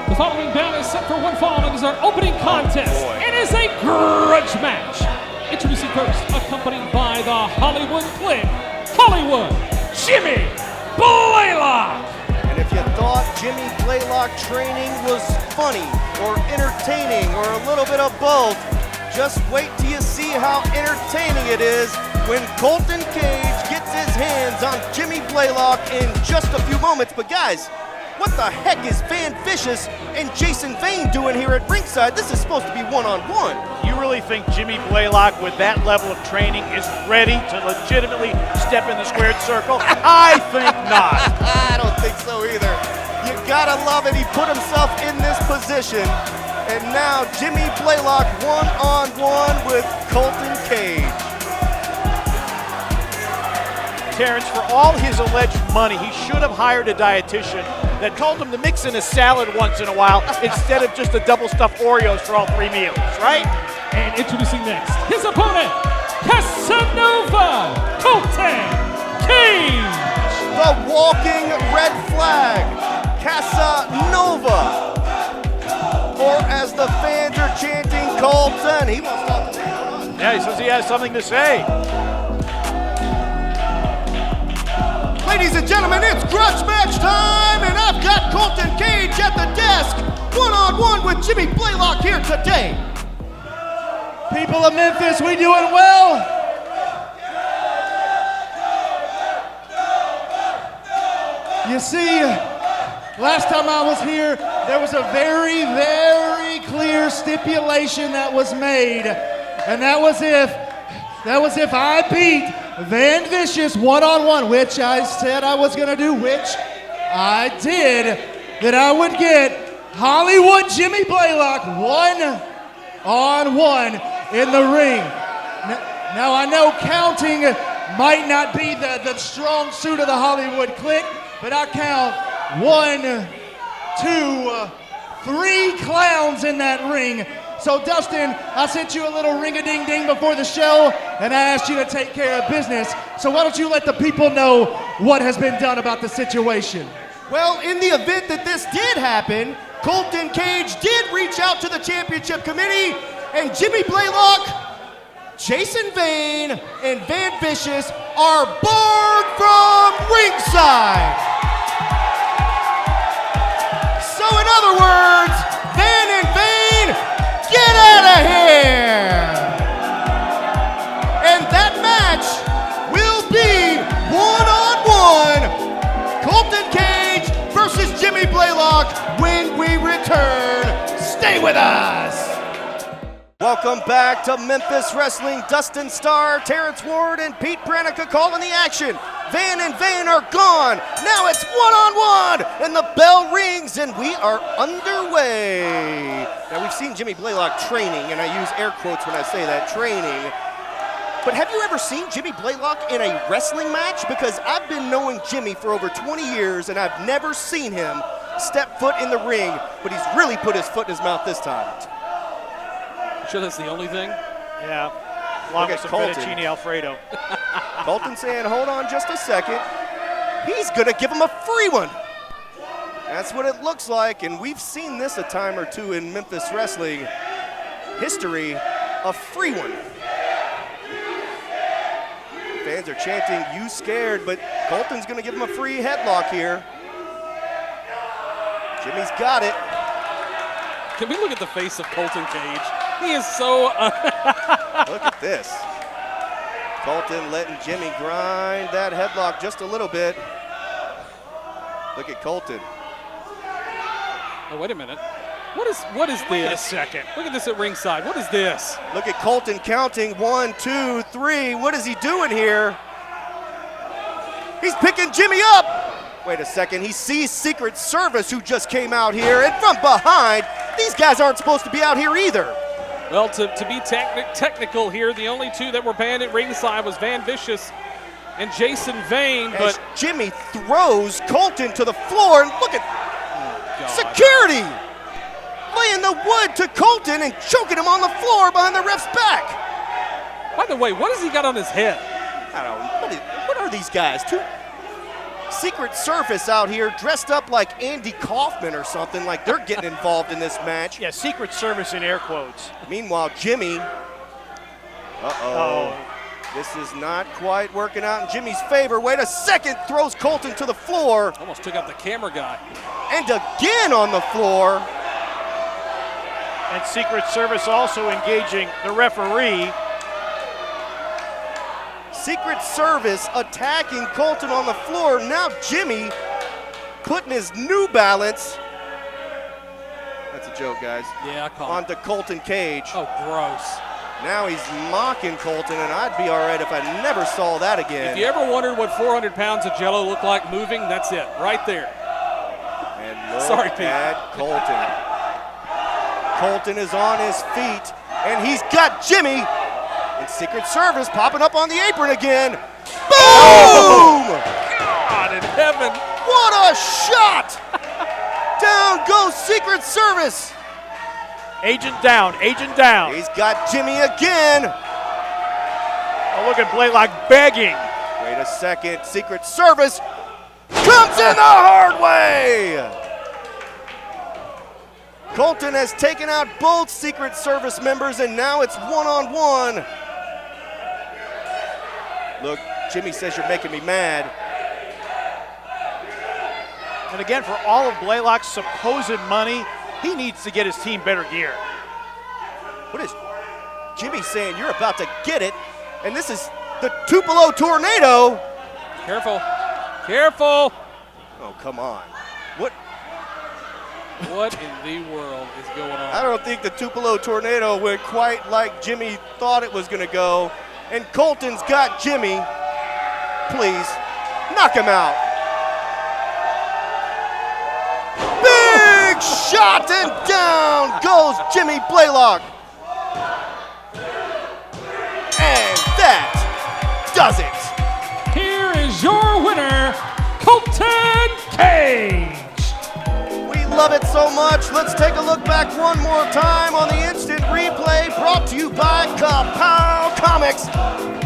The following bout is set for one fall and is our opening contest. It is a grudge match. Introducing first, accompanied by the Hollywood Click, Hollywood Jimmy Blaylock. And if you thought Jimmy Blaylock training was funny or entertaining or a little bit of both, just wait till you see how entertaining it is when Colton Cage gets his hands on Jimmy Blaylock in just a few moments. But guys, what the heck is Van Vicious and Jason Vane doing here at ringside? This is supposed to be one-on-one. You really think Jimmy Blaylock, with that level of training, is ready to legitimately step in the squared circle? I think not. I don't think so either. You gotta love it. He put himself in this position. And now Jimmy Blaylock one-on-one with Colton Cage. Terrence, for all his alleged money, he should have hired a dietitian that told him to mix in a salad once in a while instead of just a double stuffed Oreos for all 3 meals, right? And introducing next, his opponent, Casanova Colton Cage. The walking red flag, Casanova. Or as the fans are chanting, Colton. He wants to talk to me. Yeah, he says he has something to say. Ladies and gentlemen, it's grudge match time, and I've got Colton Cage at the desk, one-on-one with Jimmy Blaylock here today. People of Memphis, we doing well? You see, last time I was here, there was a very, very clear stipulation that was made, and that was if I beat Van Vicious one-on-one, which I said I was gonna do, which I did, that I would get Hollywood Jimmy Blaylock one-on-one in the ring. Now I know counting might not be the strong suit of the Hollywood Click, but I count 1, 2, 3 clowns in that ring. So Dustin, I sent you a little ring-a-ding-ding before the show, and I asked you to take care of business. So why don't you let the people know what has been done about the situation? Well, in the event that this did happen, Colton Cage did reach out to the championship committee, and Jimmy Blaylock, Jason Vane, and Van Vicious are barred from ringside. So in other words, Van and Vane, get out of here! And that match will be one-on-one, Colton Cage versus Jimmy Blaylock when we return. Stay with us! Welcome back to Memphis Wrestling. Dustin Starr, Terrence Ward, and Pete Pranica calling the action. Van and Vane are gone. Now it's one-on-one, and the bell rings, and we are underway. Now we've seen Jimmy Blaylock training, and I use air quotes when I say that, training. But have you ever seen Jimmy Blaylock in a wrestling match? Because I've been knowing Jimmy for over 20 years, and I've never seen him step foot in the ring, but he's really put his foot in his mouth this time. Sure that's the only thing? Yeah, along with some fettuccine Alfredo. Colton saying, hold on just a second. He's gonna give him a free one. That's what it looks like, and we've seen this a time or two in Memphis wrestling history, a free one. Fans are chanting, you scared, but Colton's gonna give him a free headlock here. Jimmy's got it. Can we look at the face of Colton Cage? He is so... Look at this. Colton letting Jimmy grind that headlock just a little bit. Look at Colton. Oh, wait a minute. What is this? Wait a second. Look at this at ringside. What is this? Look at Colton counting 1, 2, 3. What is he doing here? He's picking Jimmy up. Wait a second. He sees Secret Service, who just came out here, and from behind, these guys aren't supposed to be out here either. Well, to be technical here, the only two that were banned at ringside was Van Vicious and Jason Vane. But Jimmy throws Colton to the floor, and look at security laying the wood to Colton and choking him on the floor behind the ref's back. By the way, what has he got on his head? I don't know. What are these guys? Secret Service out here dressed up like Andy Kaufman or something, like they're getting involved in this match. Yeah, Secret Service in air quotes. Meanwhile, Jimmy, this is not quite working out in Jimmy's favor. Wait a second, throws Colton to the floor. Almost took out the camera guy. And again on the floor. And Secret Service also engaging the referee. Secret Service attacking Colton on the floor. Now Jimmy putting his New Balance, that's a joke, guys, Yeah, I call it. onto Colton Cage. Oh, gross. Now he's mocking Colton, and I'd be all right if I never saw that again. If you ever wondered what 400 pounds of Jello looked like moving, that's it, right there. And look Sorry, Pete. at Colton. Colton is on his feet, and he's got Jimmy. And Secret Service popping up on the apron again. Boom! God in heaven. What a shot! Down goes Secret Service. Agent down, agent down. He's got Jimmy again. Oh, look at Blaylock begging. Wait a second, Secret Service comes in the hard way. Colton has taken out both Secret Service members, and now it's one-on-one. Look, Jimmy says you're making me mad. And again, for all of Blaylock's supposed money, he needs to get his team better gear. What is Jimmy saying? You're about to get it, and this is the Tupelo Tornado. Careful. Careful. Oh, come on. What? What in the world is going on? I don't think the Tupelo Tornado went quite like Jimmy thought it was going to go. And Colton's got Jimmy. Please, knock him out. Big shot, and down goes Jimmy Blaylock. And that does it. Here is your winner, Colton Cage. We love it so much. Let's take a look back one more time on the instant replay brought to you by Kapow Comics.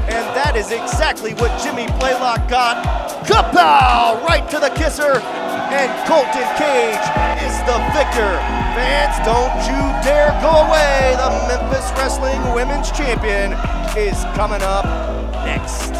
And that is exactly what Jimmy Blaylock got. Kapow! Right to the kisser. And Colton Cage is the victor. Fans, don't you dare go away. The Memphis Wrestling Women's Champion is coming up next.